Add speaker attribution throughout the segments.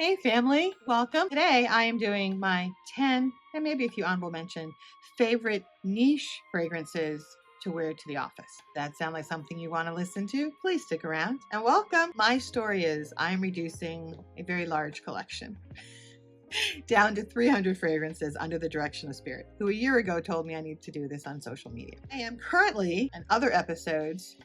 Speaker 1: Hey family, welcome. Today I am doing my 10 and maybe a few honorable mention favorite niche fragrances to wear to the office. That sound like something you want to listen to? Please stick around and welcome. My story is I'm reducing a very large collection down to 300 fragrances under the direction of Spirit, who a year ago told me I need to do this on social media. I am currently, in other episodes,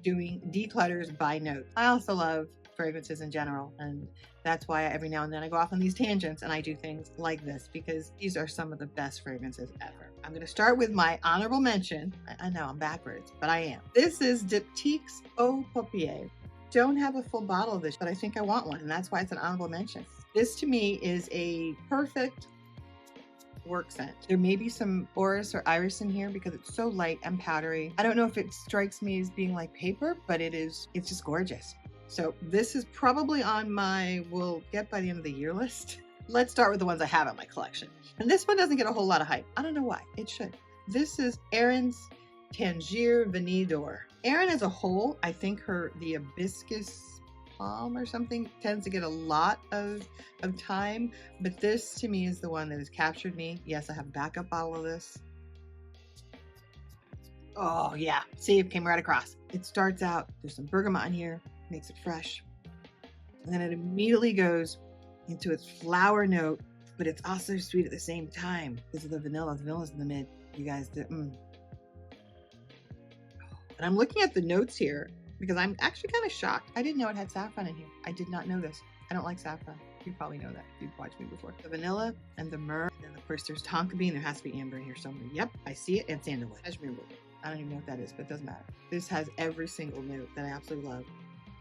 Speaker 1: doing declutters by note. I also love fragrances in general, and that's why every now and then I go off on these tangents and I do things like this because these are some of the best fragrances ever. I'm going to start with my honorable mention. I know I'm backwards, but I am. This is Diptyque's Eau Paupières. Don't have a full bottle of this, but I think I want one, and that's why it's an honorable mention. This to me is a perfect work scent. There may be some Orus or Iris in here because it's so light and powdery. I don't know if it strikes me as being like paper, but it's just gorgeous. So this is probably on my we'll get by the end of the year list. Let's start with the ones I have in my collection. And this one doesn't get a whole lot of hype. I don't know why. It should. This is Erin's Tangier Vanille d'Or. Erin as a whole, I think the hibiscus palm or something tends to get a lot of time, but this to me is the one that has captured me. Yes, I have a backup bottle of this. Oh yeah, see, it came right across. It starts out, there's some bergamot in here, makes it fresh, and then it immediately goes into its flower note, but it's also sweet at the same time because of the vanilla. The vanilla's in the mid. You guys did. And I'm looking at the notes here because I'm actually kind of shocked. I didn't know it had saffron in here. I did not know this. I don't like saffron. You probably know that if you've watched me before. The vanilla and the myrrh, and then of course there's tonka bean. There has to be amber in here somewhere. Yep, I see it. And sandalwood. I don't even know what that is, but it doesn't matter. This has every single note that I absolutely love.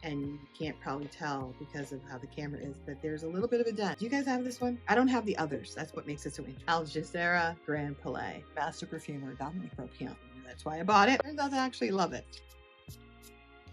Speaker 1: And you can't probably tell because of how the camera is, but there's a little bit of a dent. Do you guys have this one? I don't have the others. That's what makes it so interesting. Algeciras Grand Palais, Master Perfumer, Dominique Ropion. That's why I bought it. Turns out I actually love it.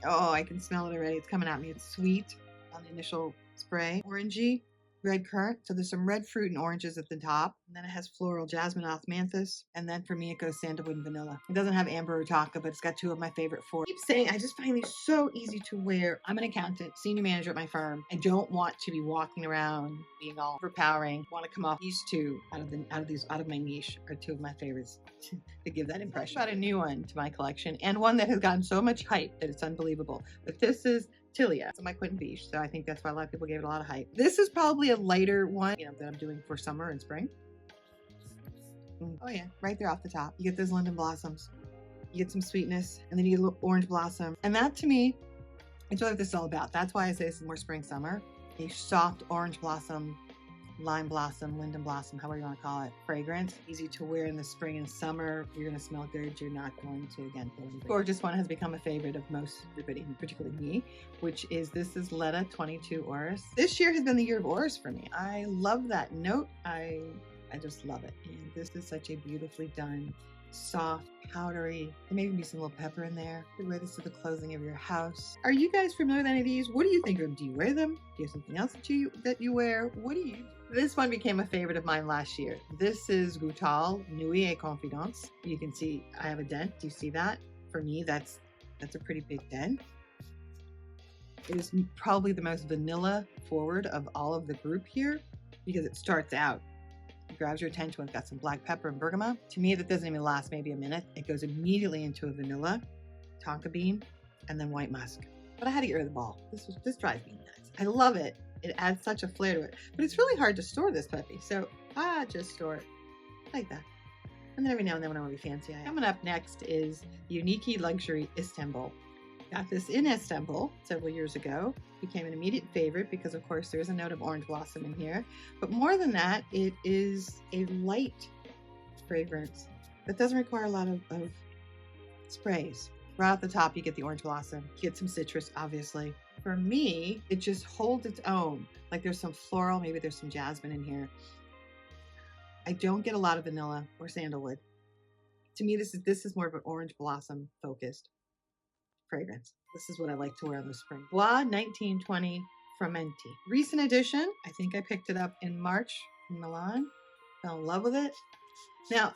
Speaker 1: Oh, I can smell it already. It's coming at me. It's sweet on the initial spray. Orangey, red currant. So there's some red fruit and oranges at the top. And then it has floral jasmine osmanthus. And then for me, it goes sandalwood and vanilla. It doesn't have amber or tonka, but it's got two of my favorite four. I keep saying, I just find these so easy to wear. I'm an accountant, senior manager at my firm. I don't want to be walking around being all overpowering. I want to come off. These two out of my niche are two of my favorites to give that impression. I got a new one to my collection and one that has gotten so much hype that it's unbelievable. But this is Tilia. It's my Quentin Beach, so I think that's why a lot of people gave it a lot of hype. This is probably a lighter one, that I'm doing for summer and spring. Oh yeah, right there off the top. You get those linden blossoms. You get some sweetness, and then you get a little orange blossom. And that to me, it's really what this is all about. That's why I say this is more spring, summer. A soft orange blossom, lime blossom, linden blossom, however you want to call it, fragrance. Easy to wear in the spring and summer. You're going to smell good. You're not going to, again, feel anything. Gorgeous one has become a favorite of most everybody, particularly me, this is Letta 22 Orus. This year has been the year of Orus for me. I love that note. I just love it. And this is such a beautifully done, soft, powdery. There may even be some little pepper in there. You wear this to the closing of your house. Are you guys familiar with any of these? What do you think of them? Do you wear them? Do you have something else that you wear? What do you do? This one became a favorite of mine last year. This is Goutal Nuit et Confidence. You can see I have a dent. Do you see that? For me, that's a pretty big dent. It is probably the most vanilla forward of all of the group here because it starts out. It grabs your attention. It's got some black pepper and bergamot. To me, that doesn't even last maybe a minute. It goes immediately into a vanilla, tonka bean, and then white musk. But I had to get rid of the ball. This drives me nuts. I love it. It adds such a flair to it. But it's really hard to store this puppy. So I just store it like that. And then every now and then when I want to be fancy, coming up next is Unii Luxury Istanbul. Got this in Istanbul several years ago. Became an immediate favorite because, of course, there's a note of orange blossom in here. But more than that, it is a light fragrance that doesn't require a lot of sprays. Right at the top, you get the orange blossom. You get some citrus, obviously. For me, it just holds its own. Like there's some floral, maybe there's some jasmine in here. I don't get a lot of vanilla or sandalwood. To me, this is more of an orange blossom focused fragrance. This is what I like to wear in the spring. Bois 1920 Frumenti. Recent edition. I think I picked it up in March in Milan. Fell in love with it. Now,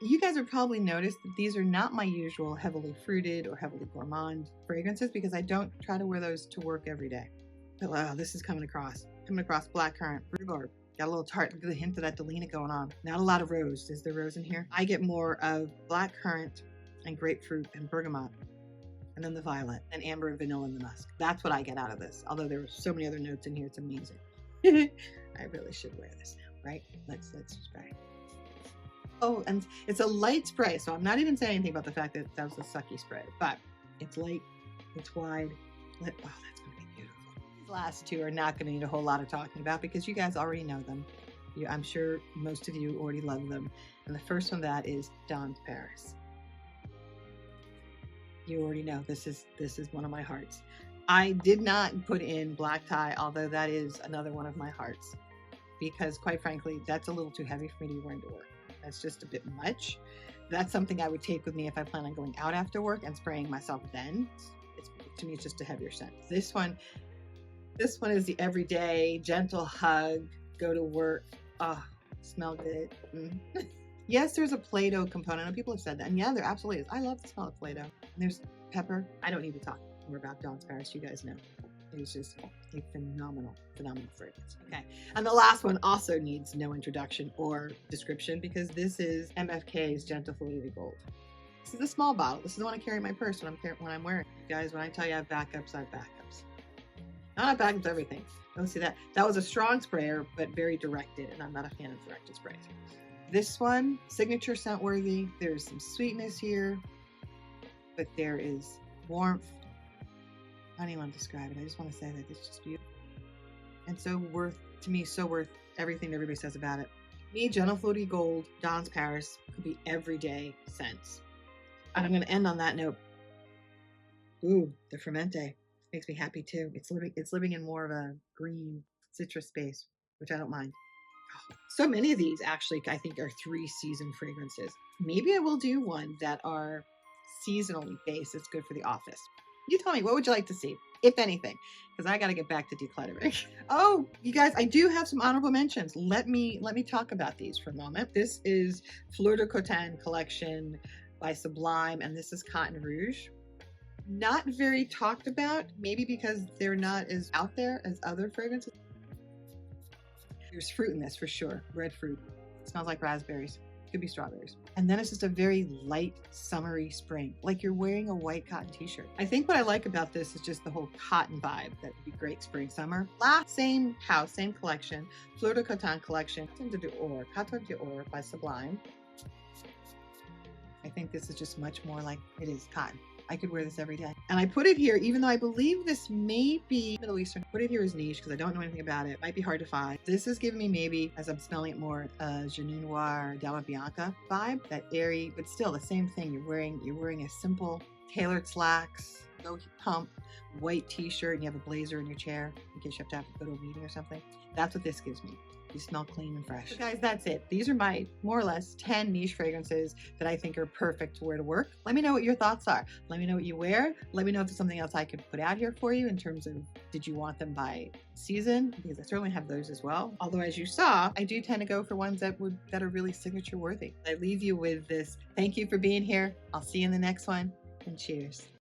Speaker 1: you guys have probably noticed that these are not my usual heavily fruited or heavily gourmand fragrances because I don't try to wear those to work every day. But wow, this is coming across. Coming across blackcurrant, rhubarb. Got a little tart, a hint of that Delina going on. Not a lot of rose. Is there rose in here? I get more of blackcurrant and grapefruit and bergamot, and then the violet and amber and vanilla and the musk. That's what I get out of this. Although there were so many other notes in here, it's amazing. I really should wear this now, right? Let's spray. Oh, and it's a light spray, so I'm not even saying anything about the fact that that was a sucky spray, but it's light, it's wide. Oh, that's gonna be beautiful. These last two are not gonna need a whole lot of talking about because you guys already know them. I'm sure most of you already love them. And the first one that is Dawn's Paris. You already know this is one of my hearts. I did not put in black tie, although that is another one of my hearts, because quite frankly, that's a little too heavy for me to be wearing to work. That's just a bit much. That's something I would take with me if I plan on going out after work and spraying myself then. To me, it's just a heavier scent. This one is the everyday, gentle hug, go to work. Oh, smell good. Yes, there's a Play-Doh component, and people have said that. And yeah, there absolutely is. I love the smell of Play-Doh. And there's pepper. I don't need to talk more about Dawn's Paris. You guys know. It's just a phenomenal fragrance. Okay. And the last one also needs no introduction or description because this is MFK's Gentle Fluidity Gold. This is a small bottle. This is the one I carry in my purse when I'm wearing it. Guys, when I tell you I have backups, I have backups. Not I have backups everything. Don't see that. That was a strong sprayer, but very directed, and I'm not a fan of directed sprays. This one, signature scent worthy. There's some sweetness here, but there is warmth. I don't even want to describe it. I just want to say that it's just beautiful. And so worth everything that everybody says about it. Me, Gentle Fluidity Gold, Dawn's Paris could be everyday scents. And I'm going to end on that note. Ooh, the Fermente makes me happy too. It's living in more of a green citrus space, which I don't mind. Oh, so many of these actually I think are 3-season fragrances. Maybe I will do one that are seasonally based. It's good for the office. You tell me, what would you like to see, if anything? Because I got to get back to decluttering. Oh, you guys, I do have some honorable mentions. Let me talk about these for a moment. This is Fleur de Coton collection by Sublime, and this is Cotton Rouge. Not very talked about, maybe because they're not as out there as other fragrances. There's fruit in this for sure, red fruit. It smells like raspberries. Could be strawberries. And then it's just a very light, summery spring, like you're wearing a white cotton t-shirt. I think what I like about this is just the whole cotton vibe that would be great spring, summer. Same house, same collection, Fleur de Coton collection, Coton d'Or by Sublime. I think this is just much more like it is cotton. I could wear this every day. And I put it here, even though I believe this may be Middle Eastern. I put it here as niche because I don't know anything about it. Might be hard to find. This is giving me maybe, as I'm smelling it more, Genou Noir, Dama Bianca vibe. That airy, but still the same thing. You're wearing a simple tailored slacks, low pump, white t-shirt, and you have a blazer in your chair in case you have to go to a meeting or something. That's what this gives me. You smell clean and fresh. So guys, that's it. These are my more or less 10 niche fragrances that I think are perfect to wear to work. Let me know what your thoughts are. Let me know what you wear. Let me know if there's something else I could put out here for you in terms of, did you want them by season? Because I certainly have those as well. Although as you saw, I do tend to go for ones that are really signature worthy. I leave you with this. Thank you for being here. I'll see you in the next one, and cheers.